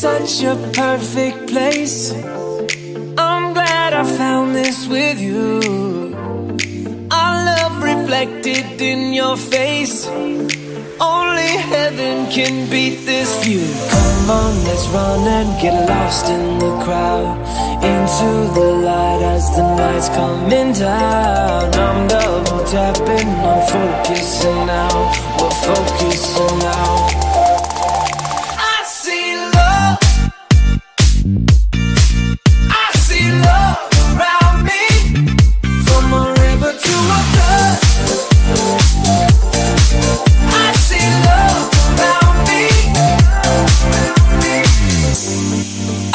such a perfect place. I'm glad I found this with you. Our love reflected in your face. Only heaven can beat this view. Come on, let's run and get lost in the crowd, into the light as the night's coming down. I'm double tapping, I'm focusing now. We're focusing now. I see love, I see love around me, from a river to a flood. I see love around me.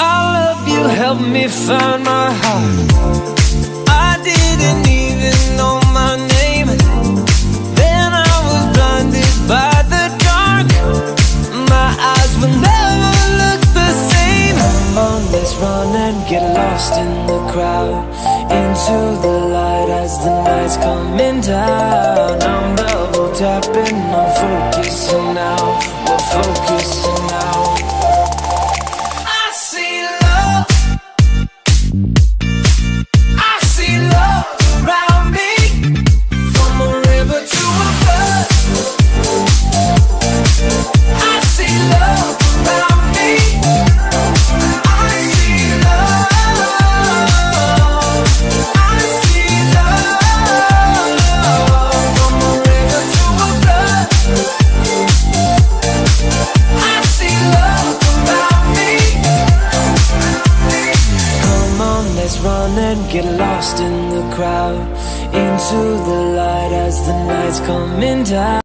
All of you helped me find my heart. I didn't even know my name. Then I was blinded by the dark. My eyes will never look the same. Come on, let's run and get lost in the crowd, into the light as the night's coming down. I'm double tapping, I'm focusing now. We're focusing now. I see love, I see love around me, from a river to a flood. I see love around me. I see love, I see love, from a river to a flood. I see love around me. Come on, let's run and get lost in the crowd, into the light as the night's coming down.